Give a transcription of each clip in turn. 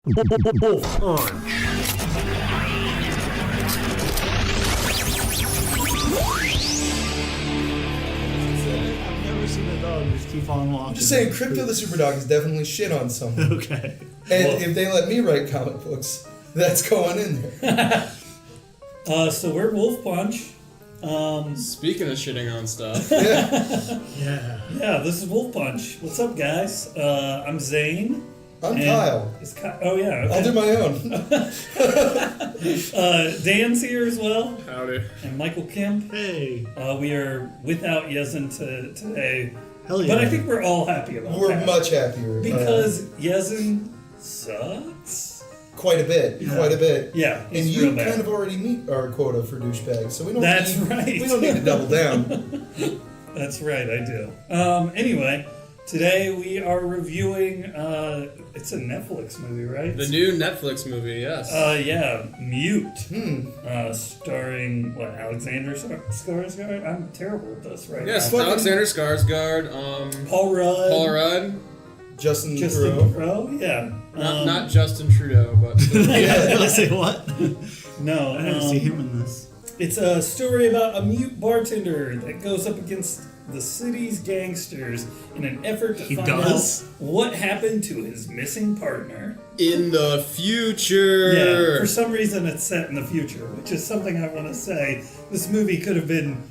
Just keep on walking. I'm just saying, Crypto the Superdog is definitely shit on someone. Okay. And if they let me write comic books, that's going in there. So we're WolfPunch. Speaking of shitting on stuff. Yeah. Yeah, this is WolfPunch. What's up, guys? I'm Zane. I'm Kyle. Oh, yeah. Okay. I'll do my own. Dan's here as well. Howdy. And Michael Kemp. Hey. We are without Yezin today. Hell yeah. But I think we're all happy about We're that. much happier. Because Yezin sucks. Quite a bit. Yeah. Quite a bit. Yeah, And he's you real bad. kind of already meet our quota for douchebags, so we don't That's need, right. We don't need to double down. That's right, I do. Anyway, today we are reviewing, it's a Netflix movie, right? The new Netflix movie, yes. Yeah, Mute. Starring, Alexander Skarsgård? I'm terrible at this right Yes, now. Alexander Skarsgård, Paul Rudd. Paul Rudd. Justin Trudeau. Trudeau. Yeah. Not Justin Trudeau, but... Yeah, I say what? No. I didn't see him in this. It's a story about a mute bartender that goes up against the city's gangsters in an effort to find out what happened to his missing partner. In the future! Yeah, for some reason it's set in the future, which is something I want to say. This movie could have been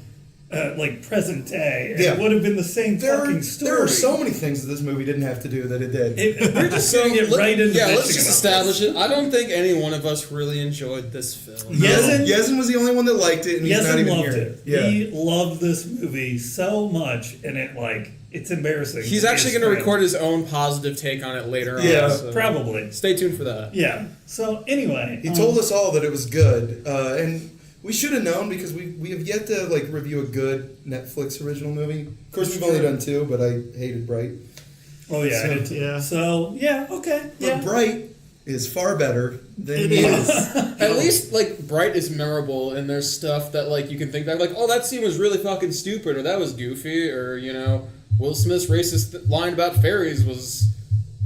present day. And It would have been the same fucking story. There are so many things that this movie didn't have to do that it did. We're just going to get right into let's bitching just about establish it. I don't think any one of us really enjoyed this film. Yezin was the only one that liked it, and he's not Yezin even loved here. it. Yeah. He loved this movie so much, and it's embarrassing. He's actually going to record his own positive take on it later on. Yeah, so probably. Stay tuned for that. Yeah. So anyway, He told us all that it was good, and we should have known because we have yet to review a good Netflix original movie. Of course, we've only done two, but I hated Bright. Oh yeah, I did too. Yeah. So yeah, okay, But yeah. Bright is far better than It he is. At least, Bright is memorable, and there's stuff that, you can think back, oh, that scene was really fucking stupid, or that was goofy, or, Will Smith's racist line about fairies was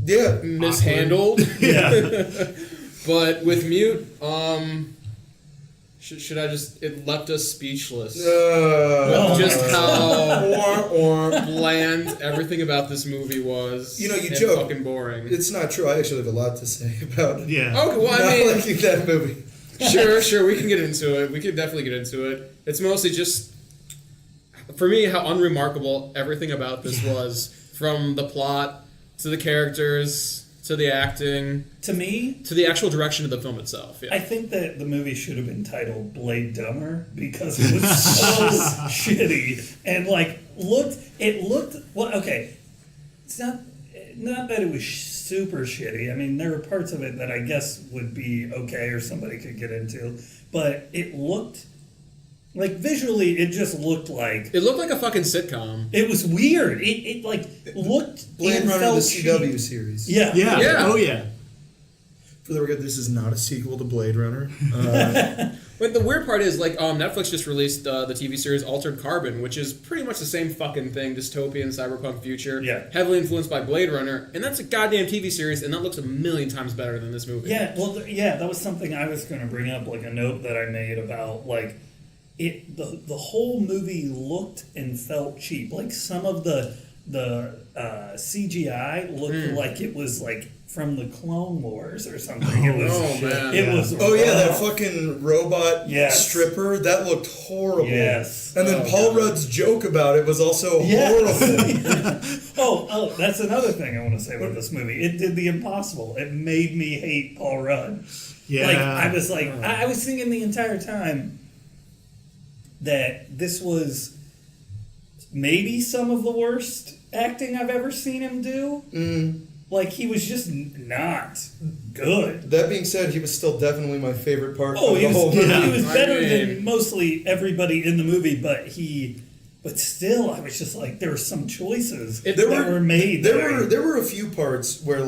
mishandled. Yeah. But with Mute, should I just... It left us speechless. Just how bland everything about this movie was. You and joke. fucking boring. It's not true. I actually have a lot to say about Yeah. Okay, well, not liking that movie. Sure, we can get into it. We can definitely get into it. It's mostly just, for me, how unremarkable everything about this was. From the plot, to the characters, to the acting. To me, to the actual direction of the film itself. Yeah. I think that the movie should have been titled Blade Dumber because it was so shitty and looked well. Okay, it's not that it was super shitty. I mean, there were parts of it that I guess would be okay or somebody could get into, but it looked visually, it just looked like it looked like a fucking sitcom. It was weird. It looked Blade and Runner, felt the cheap. CW series. Yeah. Yeah. Oh yeah. For the record, this is not a sequel to Blade Runner. But the weird part is, Netflix just released the TV series Altered Carbon, which is pretty much the same fucking thing, dystopian, cyberpunk future, heavily influenced by Blade Runner, and that's a goddamn TV series, and that looks a million times better than this movie. Yeah, well, that was something I was going to bring up, a note that I made about, the whole movie looked and felt cheap. Some of the CGI looked like it was, from the Clone Wars or something. It was, man. It was that fucking robot stripper, that looked horrible. Yes. And then Paul Rudd's joke about it was also horrible. Oh, that's another thing I want to say about this movie. It did the impossible. It made me hate Paul Rudd. Yeah. I was I was thinking the entire time that this was maybe some of the worst acting I've ever seen him do. He was just not good. That being said, he was still definitely my favet part of he the was, whole movie. He was better than mostly everybody in the movie, but still, I was just there were some choices that were made. There were a few parts where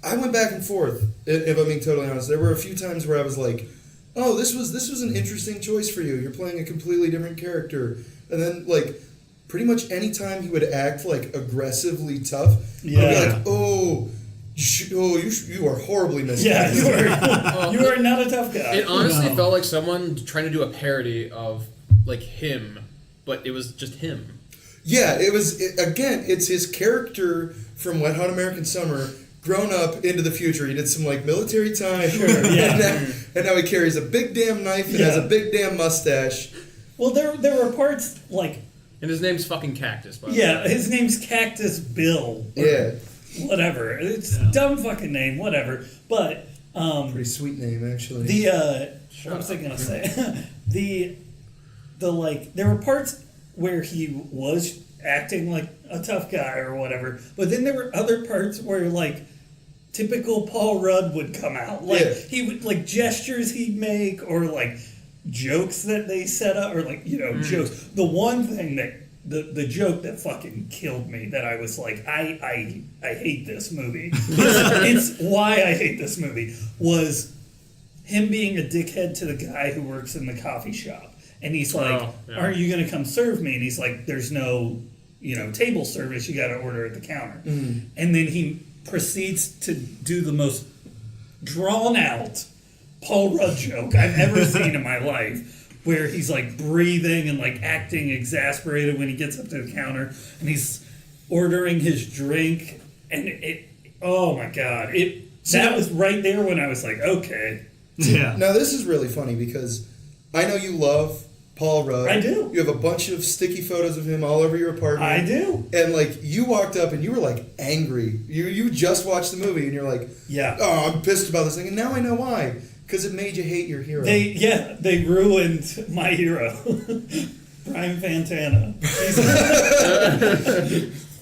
I went back and forth. If I'm being totally honest, there were a few times where I was like, "Oh, this was an interesting choice for you. You're playing a completely different character," and then pretty much any time he would act aggressively tough, I'd be like, "Oh, you are horribly mistaken. Yeah, you are not a tough guy. It honestly felt like someone trying to do a parody of like him, but it was just him. Yeah, again, it's his character from Wet Hot American Summer grown up into the future. He did some like military time. Sure, yeah. and now he carries a big damn knife and has a big damn mustache. Well, there were parts like... And his name's fucking Cactus, by the way. Yeah, his name's Cactus Bill. Yeah. Whatever. It's a dumb fucking name, whatever. But... Pretty sweet name, actually. What was I going to say? the like, there were parts where he was acting like a tough guy or whatever, but then there were other parts where, like, typical Paul Rudd would come out. Like, he would, like, gestures he'd make or, like, jokes that they set up or, like, jokes. The one thing that, the joke that fucking killed me that I was like, I hate this movie. It's why I hate this movie was him being a dickhead to the guy who works in the coffee shop. And he's like, aren't you going to come serve me? And he's like, there's no, table service. You got to order at the counter. Mm. And then he proceeds to do the most drawn out Paul Rudd joke I've ever seen in my life, where he's like breathing and like acting exasperated when he gets up to the counter and he's ordering his drink. And oh my God, that was right there when I was like, okay. Yeah. Now this is really funny because I know you love Paul Rudd. I do. You have a bunch of sticky photos of him all over your apartment. I do. And like you walked up and you were like angry. You just watched the movie and you're like, yeah, oh, I'm pissed about this thing. And now I know why. Because it made you hate your hero. They ruined my hero, Brian Fantana.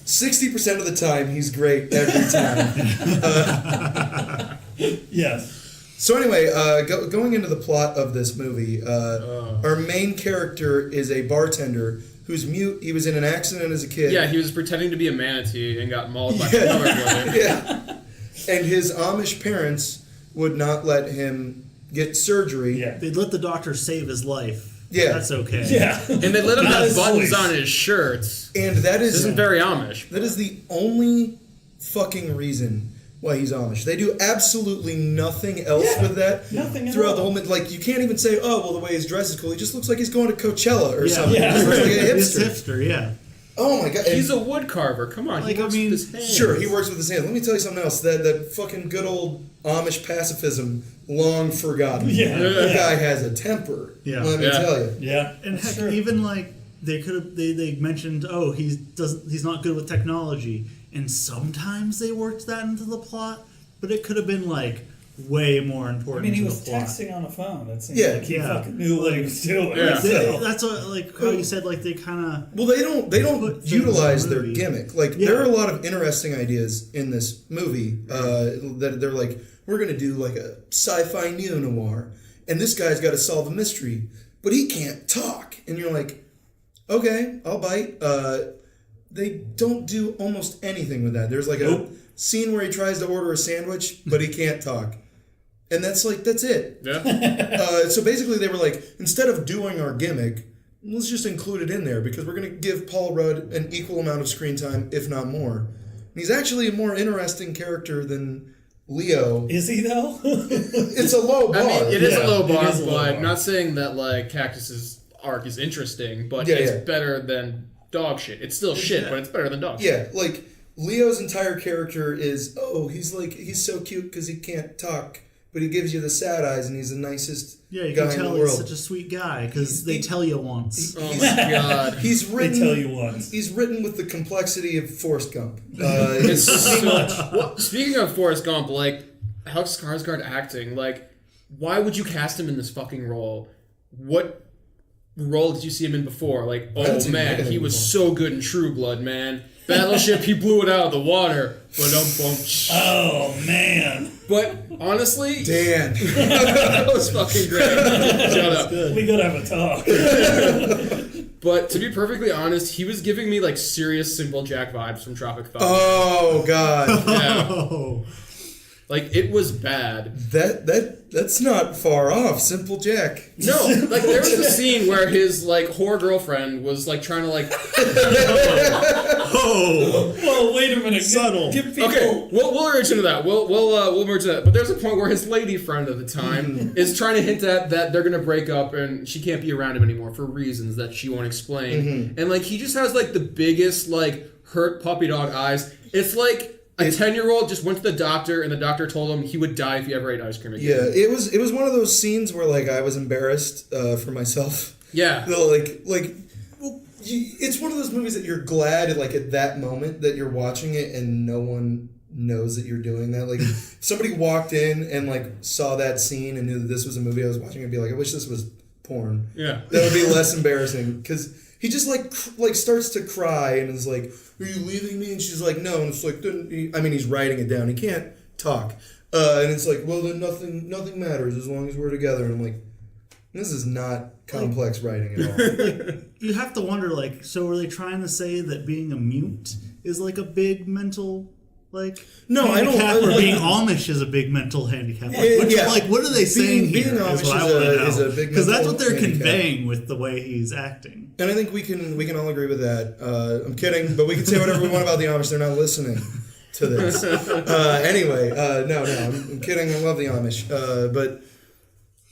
60% of the time, he's great every time. Yes. So anyway, going into the plot of this movie, our main character is a bartender who's mute. He was in an accident as a kid. Yeah, he was pretending to be a manatee and got mauled by a power brother. Yeah. And his Amish parents would not let him get surgery. Yeah. They'd let the doctor save his life. Yeah. That's okay. Yeah. And they let him have buttons on his shirts. And that This isn't very Amish. That is the only fucking reason why he's Amish. They do absolutely nothing else with that. Nothing at throughout all. the whole. Like you can't even say, oh well, the way his dress is cool. He just looks like he's going to Coachella or something. Yeah. He looks like a He's hipster. hipster, yeah. Oh my God. He's a wood carver. Come on. Like, He works I mean, with his hands. Sure, he works with his hands. Let me tell you something else. That fucking good old Amish pacifism, long forgotten. Yeah. That guy has a temper. Yeah. Let me tell you. Yeah. And that's heck, true. even like they could have they mentioned, oh, he's not good with technology, and sometimes they worked that into the plot, but it could have been like way more I important. mean, he to was the plot. texting on the phone. That seems Yeah. like he Yeah. fucking knew what he was doing. Yeah. So. That's what, like how you said, like they kind of Well, they don't Put things utilize in the their movie. gimmick. Like Yeah. there are a lot of interesting ideas in this movie that they're like, we're gonna do like a sci-fi neo-noir, and this guy's got to solve a mystery, but he can't talk, and you're like, okay, I'll bite. They don't do almost anything with that. There's like a scene where he tries to order a sandwich, but he can't talk. And that's it. Yeah. So basically they were like, instead of doing our gimmick, let's just include it in there because we're going to give Paul Rudd an equal amount of screen time, if not more. And he's actually a more interesting character than Leo. Is he though? It's a low bar. I mean, it is a low it bar, is a low but bar. not saying that like Cactus's arc is interesting, but Yeah, it's yeah. better than dog shit. It's still shit, but it's better than dog shit. Yeah, like Leo's entire character is, he's so cute because he can't talk, but he gives you the sad eyes and he's the nicest yeah. You guy can in tell the he's world. such a sweet guy because they tell you once. Oh my god. He's They written. tell you once. He's written with the complexity of Forrest Gump. It's so much. Well, speaking of Forrest Gump, like Alex Skarsgård acting, like why would you cast him in this fucking role? What role did you see him in before? Like, I haven't oh seen man, anything he was before. so good in True Blood, man. Battleship, he blew it out of the water. Oh man. But honestly, Dan. that was fucking great. Shut up. We gotta have a talk. But to be perfectly honest, he was giving me like serious Simple Jack vibes from Tropic Thunder. Oh God. Yeah. Oh, Like, it was bad. That's not far off. Simple Jack. No, like, there was a scene where his, like, whore girlfriend was, like, trying to, like... Oh! Whoa, wait a minute. Subtle. Give people... Okay, we'll merge into that. We'll merge into that. But there's a point where his lady friend at the time is trying to hint at that they're gonna break up and she can't be around him anymore for reasons that she won't explain. And like he just has like the biggest like hurt puppy dog eyes. It's like a 10-year-old just went to the doctor and the doctor told him he would die if he ever ate ice cream again. Yeah, it was one of those scenes where like I was embarrassed for myself. Yeah. It's one of those movies that you're glad like at that moment that you're watching it and no one knows that you're doing that. Like if somebody walked in and like saw that scene and knew that this was a movie I was watching, I'd be like, I wish this was porn. Yeah. That would be less embarrassing because he just like starts to cry and is like, "Are you leaving me?" And she's like, "No." And it's like, he's writing it down. He can't talk. And it's like, well, then nothing matters as long as we're together. And I'm like, this is not complex writing at all. You have to wonder, like, so are they trying to say that being a mute is like a big mental, like, No, handicap, I don't. or being Amish is a big mental handicap? Like, what are they saying being here? Amish Is what I want to is a know, big because that's mental what they're handicap. conveying with the way he's acting. And I think we can all agree with that. I'm kidding, but we can say whatever we want about the Amish. They're not listening to this. Anyway, no, I'm kidding. I love the Amish, but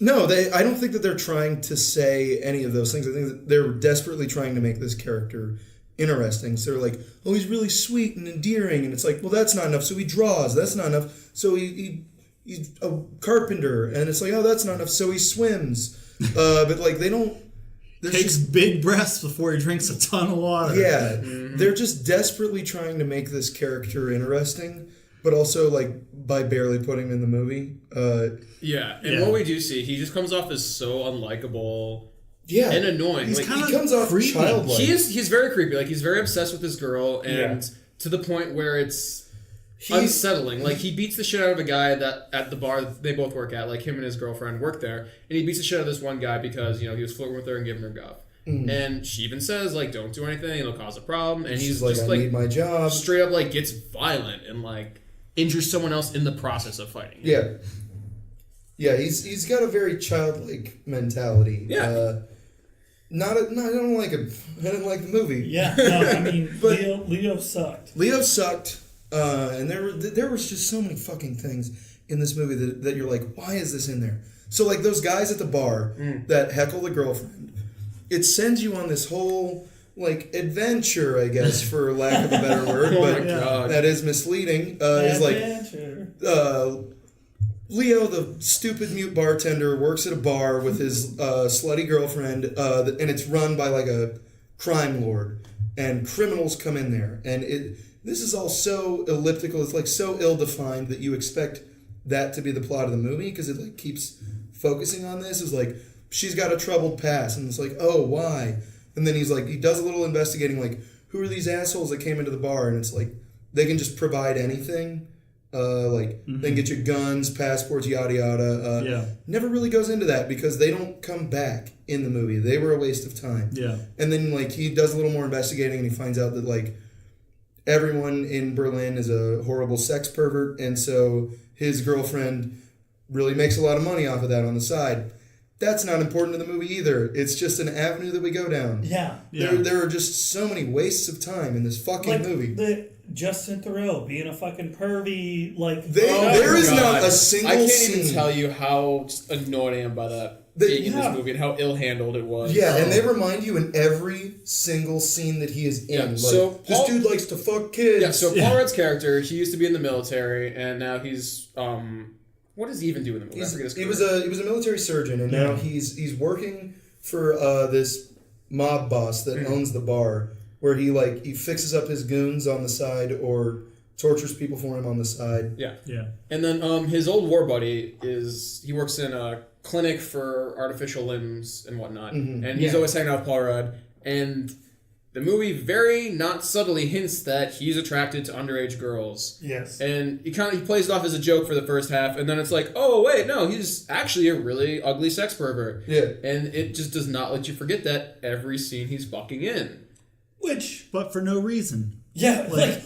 no, I don't think that they're trying to say any of those things. I think that they're desperately trying to make this character interesting. So they're like, oh, he's really sweet and endearing, and it's like, well, that's not enough. So he draws. That's not enough. So he's a carpenter, and it's like, oh, that's not enough. So he swims. But like they don't. Takes big breaths before he drinks a ton of water. Yeah, they're just desperately trying to make this character interesting, but also like by barely putting him in the movie. What we do see, he just comes off as so unlikable. Yeah, and annoying. He's like, kind he comes off creepy. childlike. He's very creepy. Like he's very obsessed with this girl, and to the point where it's unsettling. Like he beats the shit out of a guy that at the bar they both work at. Like him and his girlfriend work there, and he beats the shit out of this one guy because he was flirting with her and giving her guff. And she even says like, "Don't do anything; it'll cause a problem." And he's like, just I like, need my job. Straight up like gets violent and like injures someone else in the process of fighting. Yeah, he's got a very childlike mentality. Yeah. I don't like him. I didn't like the movie. Yeah, no, I mean, But- Leo sucked. Leo sucked, and there was just so many fucking things in this movie that you're like, why is this in there? So like those guys at the bar that heckle the girlfriend, it sends you on this whole like adventure, I guess, for lack of a better word, Oh but my God. that is misleading. Is like Leo, the stupid mute bartender, works at a bar with his slutty girlfriend, and it's run by like a crime lord, and criminals come in there, and this is all so elliptical. It's like so ill-defined that you expect that to be the plot of the movie because it like keeps focusing on this. Is like she's got a troubled past, and it's like, oh, why? And then he does a little investigating, like who are these assholes that came into the bar, and it's like they can just provide anything. They can get you guns, passports, yada yada. Never really goes into that because they don't come back in the movie. They were a waste of time. Yeah. And then like he does a little more investigating and he finds out that like everyone in Berlin is a horrible sex pervert, and so his girlfriend really makes a lot of money off of that on the side. That's not important to the movie either. It's just an avenue that we go down. Yeah. There are just so many wastes of time in this fucking movie. Justin Theroux being a fucking pervy, like... There is not a single I can't scene. even tell you how annoyed I am by that being in this movie and how ill-handled it was. Yeah, and they remind you in every single scene that he is in. Yeah, like, so this dude likes to fuck kids. Yeah, so Paul Rudd's character, he used to be in the military, and now he's... what does he even do in the movie? I forget his he career. was a military surgeon, and now he's working for this mob boss that owns the bar, where he fixes up his goons on the side or tortures people for him on the side. Yeah. Yeah. And then his old war buddy he works in a clinic for artificial limbs and whatnot, and he's always hanging out with Paul Rudd. And the movie very not subtly hints that he's attracted to underage girls. Yes. And he plays it off as a joke for the first half, and then it's like, oh wait, no, he's actually a really ugly sex pervert. Yeah. And it just does not let you forget that every scene he's fucking in. Which... But for no reason. Yeah, like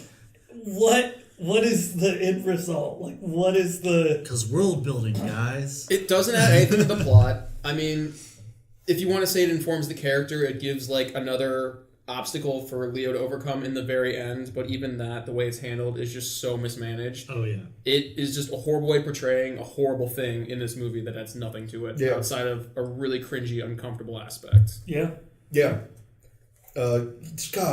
what what is the end result? Like, what is the... Because world building, guys. It doesn't add anything to the plot. I mean, if you want to say it informs the character, it gives, like, another obstacle for Leo to overcome in the very end, but even that, the way it's handled, is just so mismanaged. Oh, yeah. It is just a horrible way of portraying a horrible thing in this movie that adds nothing to it outside of a really cringy, uncomfortable aspect. Yeah. Yeah. God,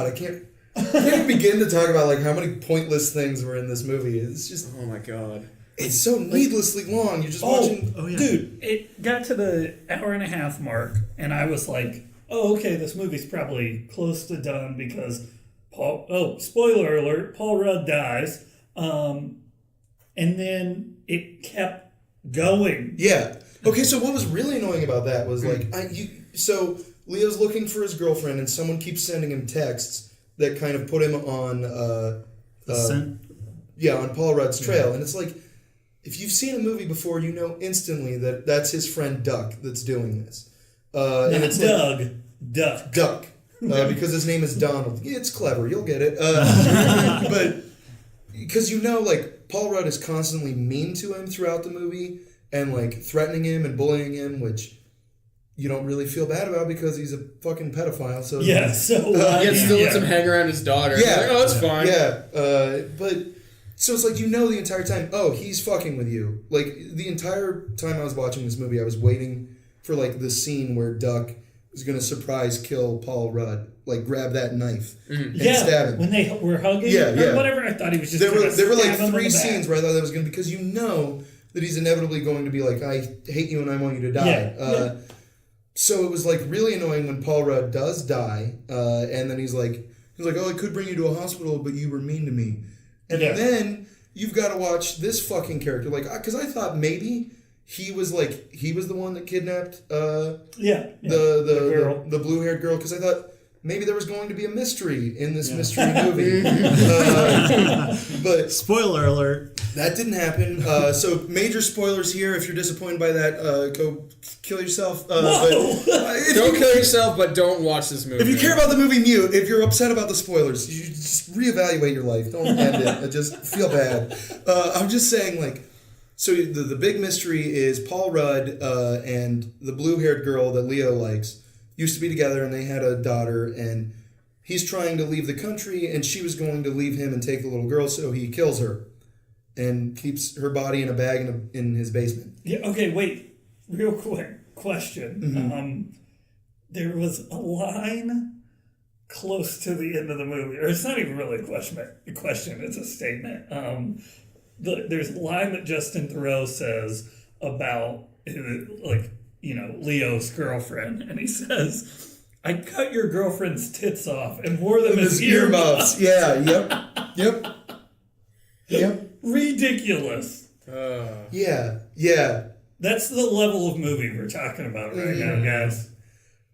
I can't even begin to talk about, like, how many pointless things were in this movie. It's just... Oh, my God. It's so needlessly long. You're just watching... Oh, yeah. Dude, it got to the hour and a half mark, and I was like, oh, okay, this movie's probably close to done because spoiler alert, Paul Rudd dies. And then it kept going. Yeah. Okay, so what was really annoying about that was, like, so Leo's looking for his girlfriend, and someone keeps sending him texts that kind of put him on... on Paul Rudd's trail. And it's like, if you've seen a movie before, you know instantly that that's his friend Duck that's doing this. And it's Doug. Like, Duck. Duck. Because his name is Donald. Yeah, it's clever. You'll get it. But because you know, like, Paul Rudd is constantly mean to him throughout the movie and, like, threatening him and bullying him, which you don't really feel bad about because he's a fucking pedophile. So Yeah, so... Yet still lets him hang around his daughter. Yeah. Like, oh, it's fine. Yeah. But... So it's like, you know the entire time, oh, he's fucking with you. Like, the entire time I was watching this movie, I was waiting for, like, the scene where Duck is going to surprise kill Paul Rudd. Like, grab that knife and stab him. When they were hugging or whatever, I thought he was just There were like 3 scenes where I thought that was going to be, because you know that he's inevitably going to be like, I hate you and I want you to die. So it was, like, really annoying when Paul Rudd does die, and then he's like, oh, I could bring you to a hospital, but you were mean to me. And then you've got to watch this fucking character, like, because I thought maybe he was the one that kidnapped the blue-haired girl, because I thought maybe there was going to be a mystery in this mystery movie. But spoiler alert. That didn't happen. So major spoilers here. If you're disappointed by that, go kill yourself. Don't kill yourself, but don't watch this movie. If you care about the movie, mute. If you're upset about the spoilers, you just reevaluate your life. Don't end it. Just feel bad. I'm just saying, like, so the big mystery is Paul Rudd and the blue-haired girl that Leo likes used to be together, and they had a daughter, and he's trying to leave the country, and she was going to leave him and take the little girl, so he kills her and keeps her body in a bag in his basement. Yeah. Okay. Wait. Real quick question. Mm-hmm. There was a line close to the end of the movie, or it's not even really a question. It's a statement. There's a line that Justin Theroux says about, like, you know, Leo's girlfriend, and he says, "I cut your girlfriend's tits off and wore them as earmuffs." Yeah. Yep. Ridiculous. Yeah. That's the level of movie we're talking about right now, guys.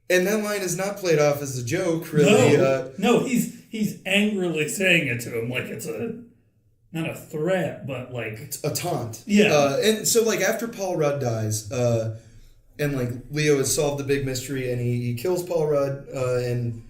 And that line is not played off as a joke, really. No, he's angrily saying it to him like it's not a threat, but like it's a taunt. Yeah. And so, like, after Paul Rudd dies, and, like, Leo has solved the big mystery, and he kills Paul Rudd, and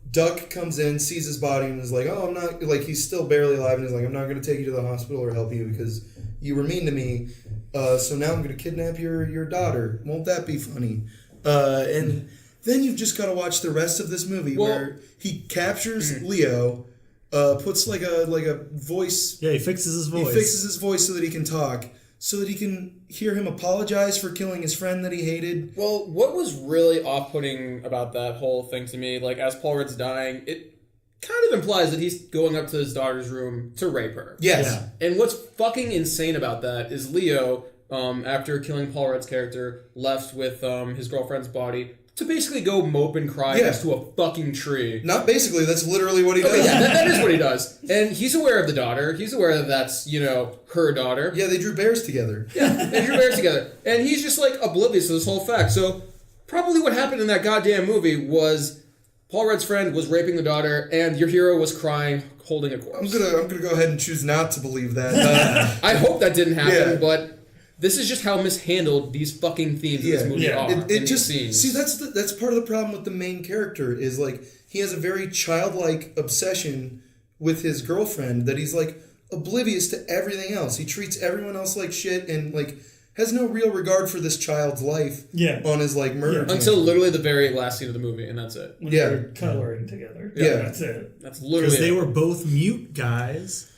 Duck comes in, sees his body, and is like, oh, I'm not, like, he's still barely alive, and he's like, I'm not going to take you to the hospital or help you because you were mean to me, so now I'm going to kidnap your daughter. Won't that be funny? And then you've just got to watch the rest of this movie where he captures Leo, puts like a voice. Yeah, he fixes his voice. He fixes his voice so that he can talk, so that he can hear him apologize for killing his friend that he hated. Well, what was really off-putting about that whole thing to me, like, as Paul Rudd's dying, it kind of implies that he's going up to his daughter's room to rape her. Yes. Yeah. And what's fucking insane about that is Leo, after killing Paul Rudd's character, left with his girlfriend's body to basically go mope and cry next to a fucking tree. Not basically, that's literally what he does. Okay, yeah, that is what he does. And he's aware of the daughter. He's aware that that's, you know, her daughter. Yeah, they drew bears together. Yeah, they drew bears together. And he's just, like, oblivious to this whole fact. So, probably what happened in that goddamn movie was Paul Rudd's friend was raping the daughter, and your hero was crying, holding a corpse. I'm gonna go ahead and choose not to believe that. I hope that didn't happen, but this is just how mishandled these fucking themes in this movie are. It just see that's part of the problem with the main character is, like, he has a very childlike obsession with his girlfriend that he's like, oblivious to everything else. He treats everyone else like shit and like has no real regard for this child's life on his like murder team. Until literally the very last scene of the movie, and that's it. When they're coloring together. That's it. That's literally because they were both mute guys.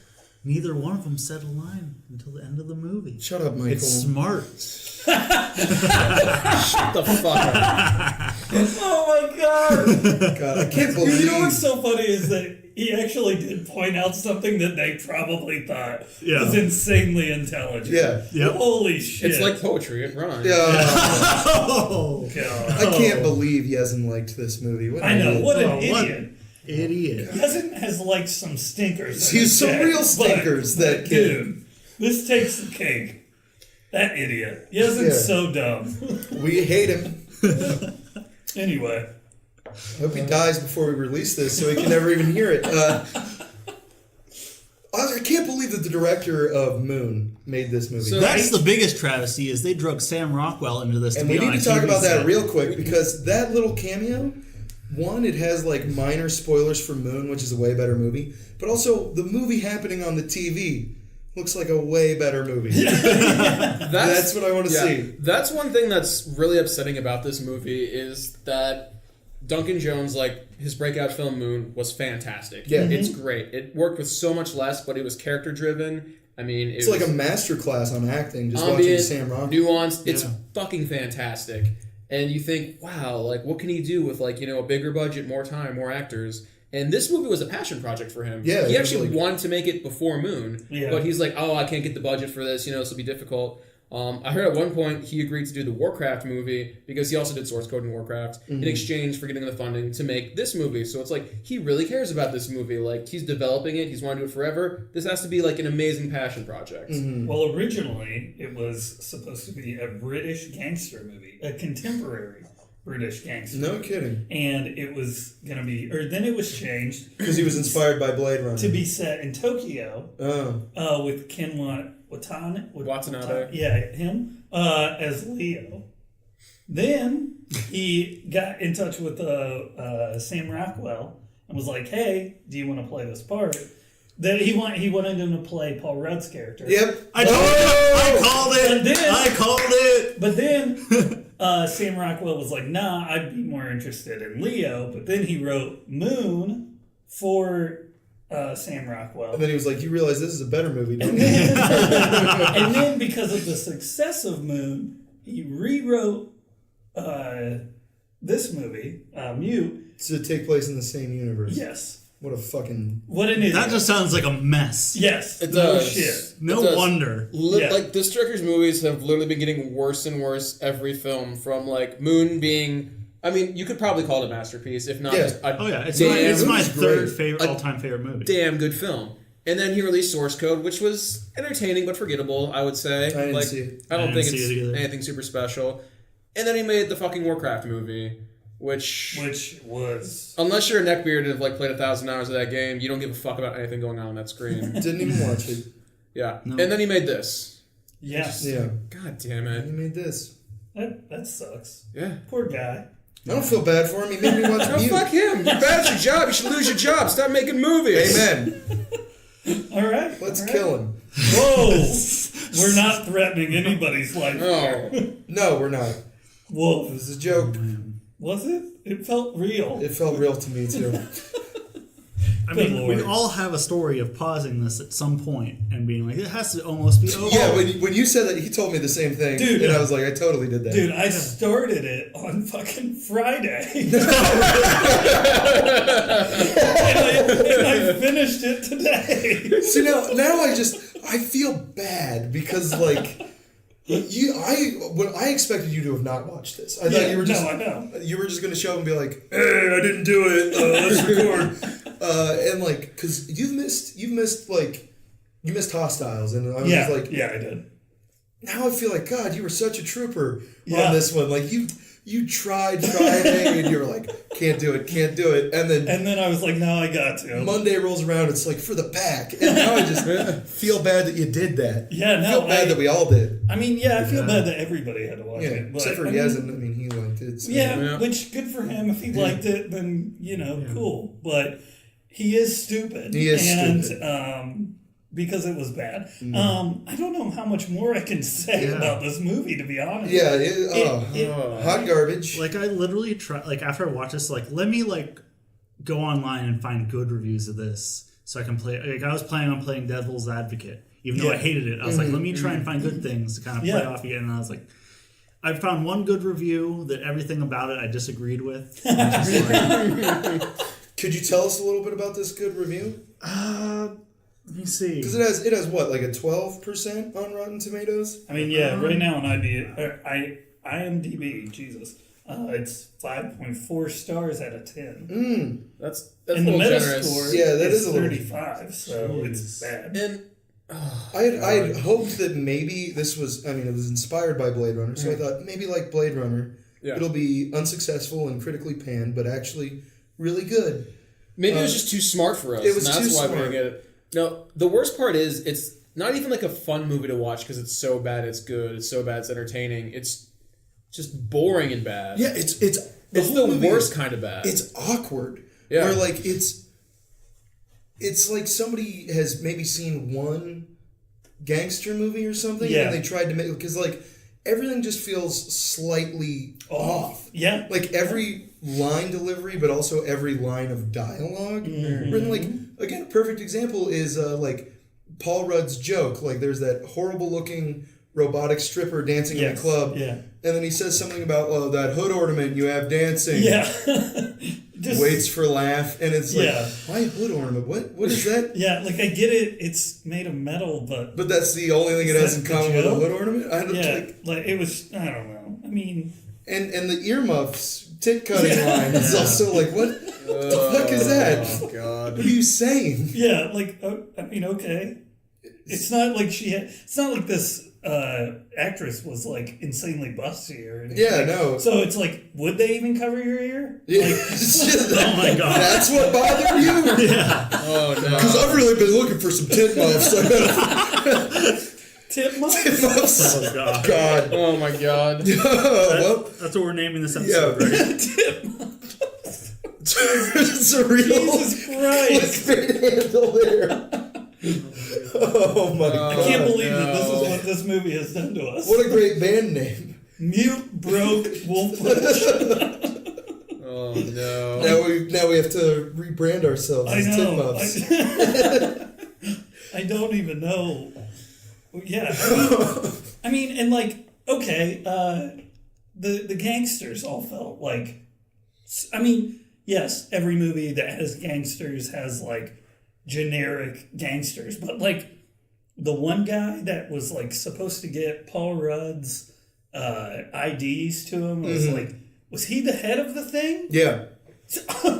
Neither one of them said a line until the end of the movie. Shut up, Michael. It's smart. Shut the fuck up. Oh my god! God, I can't believe. You know what's so funny is that he actually did point out something that they probably thought was insanely intelligent. Yeah. Yep. Holy shit! It's like poetry. It rhymes. Oh God. I can't believe Yezin liked this movie. What I know. idiot. What an idiot. Idiot. Yezin has like some stinkers. He's some real stinkers. That kid. Dude, this takes the cake. That idiot. Yezin's so dumb. We hate him. Anyway. I hope he dies before we release this so he can never even hear it. I can't believe that the director of Moon made this movie. So that's the biggest travesty is they drug Sam Rockwell into this. And we need to talk about that real quick because that little cameo, one, it has like minor spoilers for Moon, which is a way better movie, but also the movie happening on the TV looks like a way better movie. That's what I want to see. That's one thing that's really upsetting about this movie is that Duncan Jones, like, his breakout film Moon was fantastic. Yeah. It's great. It worked with so much less, but it was character driven. I mean, it's like a masterclass on acting, just watching Sam Rockwell. Nuanced. It's fucking fantastic. And you think, wow, like, what can he do with, like, you know, a bigger budget, more time, more actors? And this movie was a passion project for him. Yeah, he actually wanted to make it before Moon, Yeah. but he's like, oh, I can't get the budget for this, you know, this will be difficult. I heard at one point he agreed to do the Warcraft movie because he also did source code in Warcraft in exchange for getting the funding to make this movie. So it's like, he really cares about this movie. Like, he's developing it. He's wanted to do it forever. This has to be like an amazing passion project. Well, originally, it was supposed to be a British gangster movie, a contemporary British gangster. No kidding. And it was going to be, or then it was changed. Because he was inspired by Blade Runner. To be set in Tokyo with Ken Watanabe. Yeah, him as Leo. Then he got in touch with Sam Rockwell and was like, "Hey, do you want to play this part?" Then he wanted him to play Paul Rudd's character. Yep, I told you. I called it. I called it. But then Sam Rockwell was like, "Nah, I'd be more interested in Leo." But then he wrote Moon for Sam Rockwell. And then he was like, you realize this is a better movie, don't And you? then, and then because of the success of Moon, he rewrote this movie, Mute. To take place in the same universe. Yes. What a fucking... What an idiot. That just sounds like a mess. Yes. It no does. shit. No wonder. Like, this director's movies have literally been getting worse and worse every film, from like Moon being... I mean, you could probably call it a masterpiece, if not just a It's my third all-time favorite movie. Damn good film. And then he released Source Code, which was entertaining but forgettable, I would say. I didn't see it. I don't think it's anything super special. And then he made the fucking Warcraft movie, which was... Unless you're a neckbeard and have like played 1,000 hours of that game, you don't give a fuck about anything going on that screen. Didn't even watch it. Yeah. No. And then he made this. Yes. Yeah. God damn it. He made this. That sucks. Yeah. Poor guy. I don't feel bad for him. He made me watch Mute. Fuck him. You're bad at your job. You should lose your job. Stop making movies. Amen. All right. Let's kill him. Whoa. We're not threatening anybody's life. No, we're not. Whoa. It was a joke. Was it? It felt real. It felt real to me, too. I mean, we all have a story of pausing this at some point and being like, it has to almost be over. Yeah, when you said that, he told me the same thing. Dude, and I was like, I totally did that. Dude, I started it on fucking Friday. and I finished it today. See, now I feel bad because, like... I expected you to have not watched this. I thought you were just I know. You were just going to show up and be like, "Hey, I didn't do it. Let's record." And like, because you missed Hostiles, and I was just like, yeah, I did. Now I feel like, God, you were such a trooper on this one. Like you tried Friday, and you were like, can't do it, and then I was like, no, I got to. Monday rolls around, it's like for the pack, and now I just feel bad that you did that. Yeah, no, I feel bad that we all did. I mean, yeah, I feel bad that everybody had to watch it. But, except for Yezin. I mean, he liked it. So. Yeah, which good for him. If he liked it, then cool. But he is stupid. He is stupid. because it was bad. I don't know how much more I can say about this movie, to be honest. Yeah, hot garbage. Like, I literally after I watched this, let me go online and find good reviews of this so I can play. Like, I was planning on playing Devil's Advocate, even though I hated it. I was like, let me try and find good things to kind of play off again. And I was like, I found one good review that everything about it I disagreed with. Could you tell us a little bit about this good review? Let me see. Because it has what, like a 12% on Rotten Tomatoes? I mean, right now on IMDb, Jesus, it's 5.4 stars out of 10. That's and a the little generous. Metascore is 35, so it's bad. And I had hoped that maybe this was, it was inspired by Blade Runner, so I thought maybe like Blade Runner, it'll be unsuccessful and critically panned, but actually really good. Maybe it was just too smart for us. It was and that's too why smart. we didn't get it. No, the worst part is it's not even like a fun movie to watch because it's so bad it's good, it's so bad it's entertaining. It's just boring and bad. Yeah, it's the worst kind of bad. It's awkward. Yeah. Where like it's like somebody has maybe seen one gangster movie or something, and they tried to make, because like everything just feels slightly off. Yeah, like every line delivery, but also every line of dialogue. Written like, again, a perfect example is like Paul Rudd's joke. Like, there's that horrible looking robotic stripper dancing in the club, and then he says something about, oh, that hood ornament you have dancing. Just waits for laugh, and it's like, why hood ornament? What is that? Like, I get it. It's made of metal, but that's the only thing it has in common with a hood ornament. I don't like it was. I don't know. I mean, and the earmuffs tit cutting line is also like, what the fuck is that? Oh God! What are you saying? Yeah, like I mean, okay. It's not like it's not like this actress was like insanely busty or anything. Yeah, no. So it's like, would they even cover your ear? Yeah. Like, oh my God. That's what bothered you? Yeah. Oh no. Because I've really been looking for some tit muffs. Tip muffs? Tit muffs. Oh God. God. Oh my God. Well, that's what we're naming this episode, right? Tip muffs. it's a real Jesus Christ. clickbait handle there. Oh my God. I can't believe that this is what this movie has done to us. What a great band name. Mute, broke, WolfPunch. Oh no. Now we have to rebrand ourselves I as Tit know. Muffs. I don't even know. Yeah. I mean, and like, okay, the gangsters all felt like, I mean, yes, every movie that has gangsters has like generic gangsters, but like the one guy that was like supposed to get Paul Rudd's IDs to him was he the head of the thing? Yeah.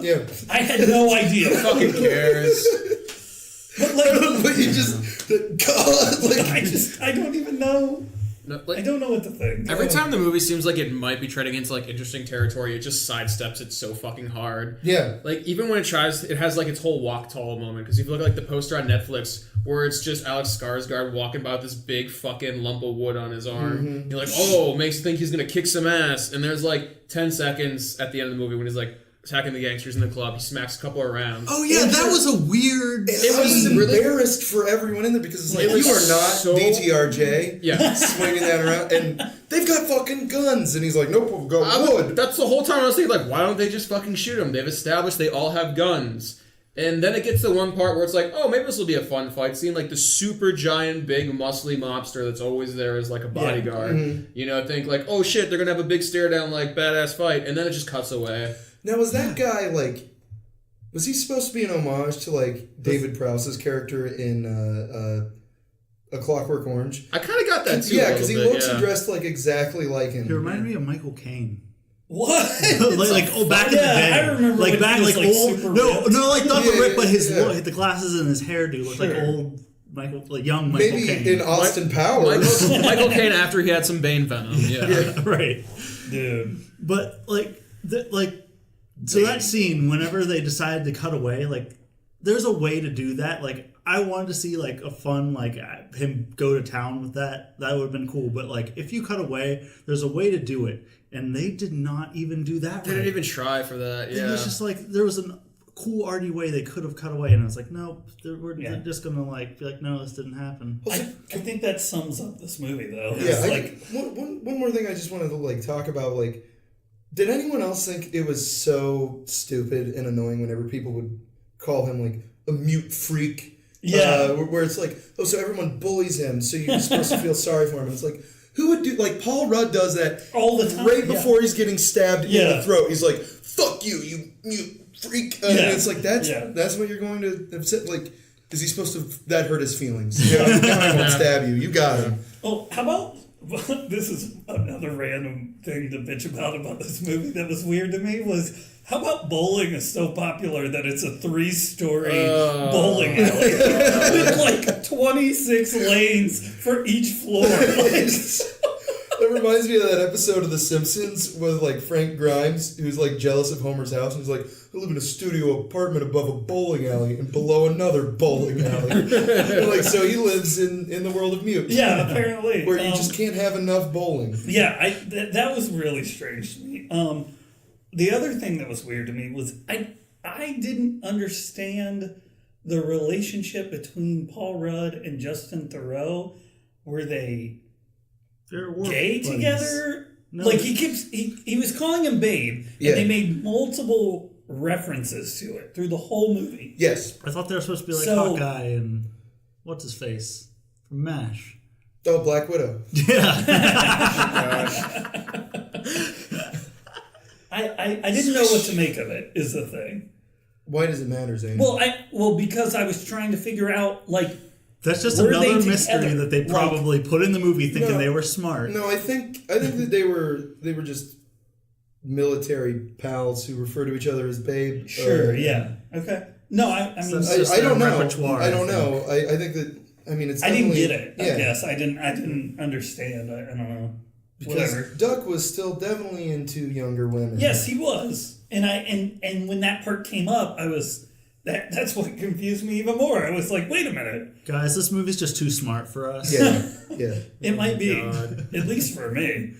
Yeah. I had no idea. Who fucking cares? But like, but you just, God, like, I don't even know. No, like, I don't know what to think. Every time the movie seems like it might be treading into like interesting territory, it just sidesteps it so fucking hard. Yeah. Like, even when it has like its whole walk tall moment, because if you look at like the poster on Netflix where it's just Alex Skarsgård walking by with this big fucking lump of wood on his arm, you're like, oh, makes you think he's gonna kick some ass, and there's like 10 seconds at the end of the movie when he's like attacking the gangsters in the club, he smacks a couple of rounds. Oh yeah, that was a weird. I was embarrassed for everyone in there because it's like, you are not DTRJ. Yeah. Swinging that around, and they've got fucking guns, and he's like, nope, we've got wood. That's the whole time I was thinking, like, why don't they just fucking shoot him? They've established they all have guns. And then it gets to one part where it's like, oh, maybe this will be a fun fight scene. Like the super giant, big, muscly mobster that's always there as like a bodyguard. You know, think like, oh shit, they're gonna have a big stare down, like badass fight, and then it just cuts away. Now, was that guy like? Was he supposed to be an homage to like David Prowse's character in A Clockwork Orange? I kind of got that too. Yeah, because he looks and dressed like exactly like him. He reminded me of Michael Caine. What? Back in the day. I remember like back like old. super No, like not the rip, but his yeah. the glasses and his hairdo looked like old Michael, like young Michael Maybe Caine. in Austin Powers. Michael Caine after he had some Bane venom. Yeah. Right, dude. But so that scene, whenever they decided to cut away, like there's a way to do that. Like I wanted to see like a fun like him go to town with that. That would have been cool. But like if you cut away, there's a way to do it, and they did not even do that. They didn't even try for that. Yeah. It was just like there was a cool arty way they could have cut away, and I was like, nope, they're just gonna like be like, no, this didn't happen. I think that sums up this movie, though. Yeah, one more thing I just wanted to like talk about. Like, did anyone else think it was so stupid and annoying whenever people would call him like a mute freak? Yeah, where it's like, oh, so everyone bullies him, so you're supposed to feel sorry for him. And it's like, who would do like Paul Rudd does that all the time, right before he's getting stabbed in the throat. He's like, "Fuck you, you mute freak!" And it's like that's what you're going to upset. Like, is he supposed to? That hurt his feelings. You know, I won't stab you. You got him. Oh, how about this is another random thing to bitch about this movie that was weird to me was. How about bowling is so popular that it's a 3-story bowling alley with like 26 lanes for each floor? That reminds me of that episode of The Simpsons with like Frank Grimes, who's like jealous of Homer's house, and he's like, "I live in a studio apartment above a bowling alley and below another bowling alley." And like, so he lives in the world of mute. Yeah, apparently, where you just can't have enough bowling. Yeah, that was really strange to me. The other thing that was weird to me was I didn't understand the relationship between Paul Rudd and Justin Theroux. Were they gay together? No. Like he was calling him Babe, and they made multiple references to it through the whole movie. Yes, I thought they were supposed to be like Hawkeye and what's his face from MASH. Oh, Black Widow. Yeah. I didn't know what to make of it, is the thing. Why does it matter, Zane? Well, because I was trying to figure out, like... That's just another mystery that they probably put in the movie thinking they were smart. No, I think that they were just military pals who refer to each other as Babe. Sure, yeah. Okay. No, I mean... I don't know. I don't know. I think that... I mean, it's I didn't get it, I guess. I didn't understand. I don't know. Because whatever. Duck was still definitely into younger women. Yes, he was, and when that part came up, I was that's what confused me even more. I was like, wait a minute, guys, this movie's just too smart for us. Yeah. It might be, at least for me.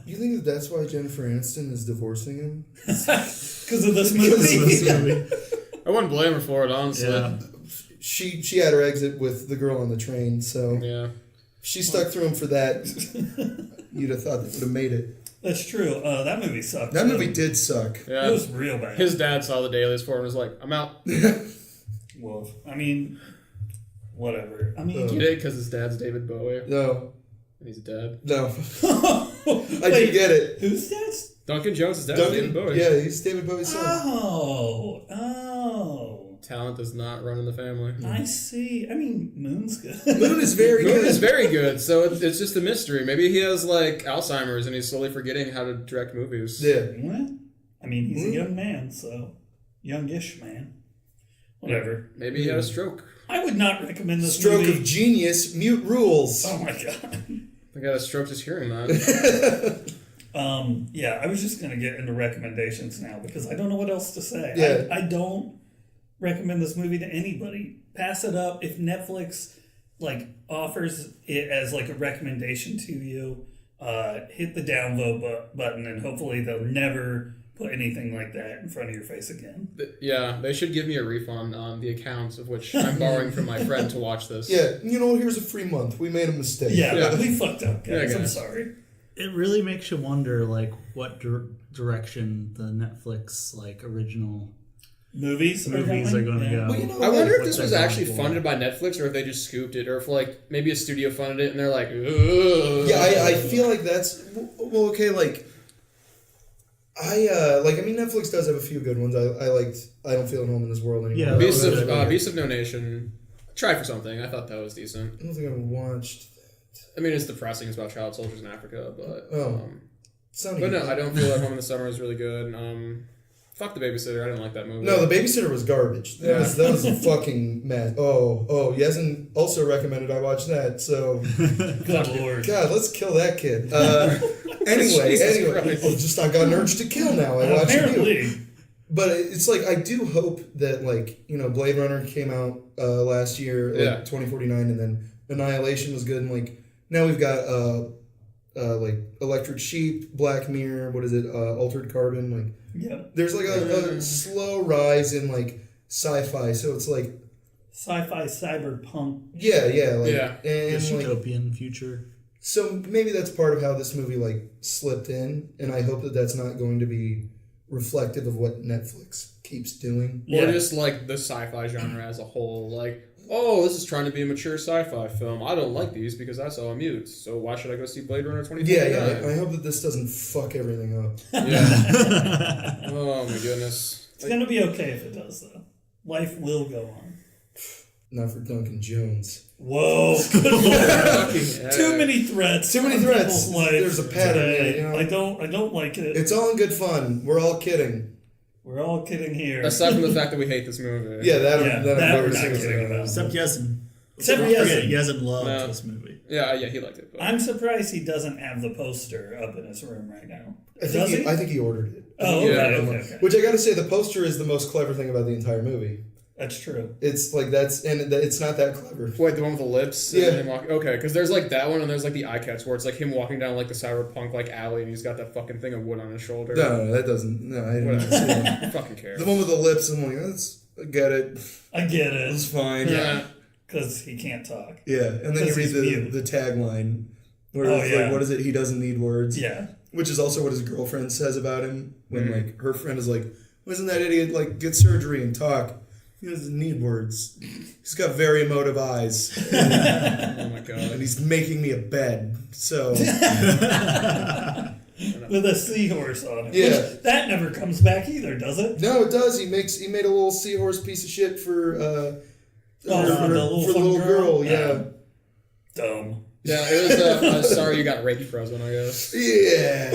You think that's why Jennifer Aniston is divorcing him? Because of this movie. I wouldn't blame her for it, honestly. Yeah. She had her exit with the girl on the train, so she stuck through him for that. You'd have thought they would have made it. That's true. That movie sucked. That movie did suck. Yeah. It was real bad. His dad saw the dailies for him and was like, "I'm out." Well, I mean, whatever. I mean, get it? Because his dad's David Bowie. No. And he's dead. No. I do get it. Who's dad's? Duncan Jones' dad's David Bowie. Yeah, he's David Bowie's son. Oh. Talent does not run in the family. I see. I mean, Moon's good. Moon is very good. Moon is very good, so it's just a mystery. Maybe he has, like, Alzheimer's and he's slowly forgetting how to direct movies. Yeah. What? I mean, he's a young man, so... Youngish man. Whatever. Maybe he had a stroke. I would not recommend this Stroke movie. of genius, mute rules. Oh my god. I got a stroke just hearing that. Yeah, I was just going to get into recommendations now because I don't know what else to say. Yeah. I don't recommend this movie to anybody. Pass it up. If Netflix like offers it as like a recommendation to you, hit the downvote button and hopefully they'll never put anything like that in front of your face again. Yeah, they should give me a refund on the accounts of which I'm borrowing from my friend to watch this. Yeah, here's a free month. We made a mistake. Yeah. We fucked up, guys. Yeah, I'm sorry. It really makes you wonder, like, what direction the Netflix, like, original movies are going to go. Well, I wonder if this was actually funded by Netflix or if they just scooped it, or if like maybe a studio funded it and they're like, ugh. Yeah, I feel like that's well, okay. Like, I mean, Netflix does have a few good ones. I liked I Don't Feel at Home in This World Anymore. Yeah, Beasts of No Nation. Try for Something. I thought that was decent. I don't think I've watched. I mean, it's depressing. It's about child soldiers in Africa, but but no, I Don't Feel at Home in the Summer is really good. Fuck the Babysitter. I didn't like that movie. No, The Babysitter was garbage. That was a fucking mess. Oh, Yesen also recommended I watch that. So, good lord, God, let's kill that kid. Anyway, I got an urge to kill now. I watched it. But it's like I do hope that Blade Runner came out last year, 2049, and then Annihilation was good, and now we've got like Electric Sheep, Black Mirror, what is it, Altered Carbon, like there's like a slow rise in like sci-fi, so it's like sci-fi cyberpunk. And dystopian future. So maybe that's part of how this movie like slipped in, and I hope that that's not going to be reflective of what Netflix keeps doing. Or just like the sci-fi genre as a whole, like, oh, this is trying to be a mature sci-fi film. I don't like these because I saw a mute, so why should I go see Blade Runner 2049? Yeah. I hope that this doesn't fuck everything up. Yeah. Oh my goodness. It's gonna be okay if it does, though. Life will go on. Not for Duncan Jones. Whoa! Good Lord. Too many threats. Too many threats. There's a pattern. Today. I don't like it. It's all in good fun. We're all kidding. We're all kidding here. Aside from the fact that we hate this movie. Yeah, that we're not kidding about. Except Yezin. He hasn't loved this movie. Yeah, he liked it. But. I'm surprised he doesn't have the poster up in his room right now. I think he ordered it. Oh, okay. Which I gotta say, the poster is the most clever thing about the entire movie. That's true. It's like it's not that clever. Wait, the one with the lips? Yeah. Okay, because there's like that one, and there's like the eye catch where it's like him walking down like the cyberpunk like alley, and he's got that fucking thing of wood on his shoulder. No, that doesn't. No, I didn't see that. Fucking care. The one with the lips, I'm like, I get it. I get it. It's fine. Yeah. Because he can't talk. Yeah, and then you read the tagline where it's like, what is it? He doesn't need words. Yeah. Which is also what his girlfriend says about him when like her friend is like, wasn't that idiot like get surgery and talk? He doesn't need words. He's got very emotive eyes. Oh my god. And he's making me a bed. So with a seahorse on it. Yeah. Which, that never comes back either, does it? No, it does. He made a little seahorse piece of shit for the little girl. Yeah. Dumb. Yeah, it was sorry you got raped present, I guess. Yeah.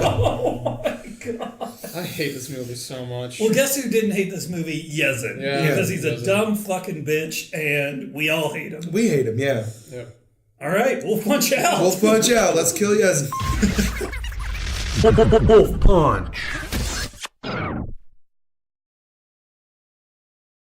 Oh my god. I hate this movie so much. Well, guess who didn't hate this movie? Yezin. Yeah. Because he's a dumb fucking bitch, and we all hate him. We hate him, yeah. All right, WolfPunch out. WolfPunch out. Let's kill Yezin. WolfPunch.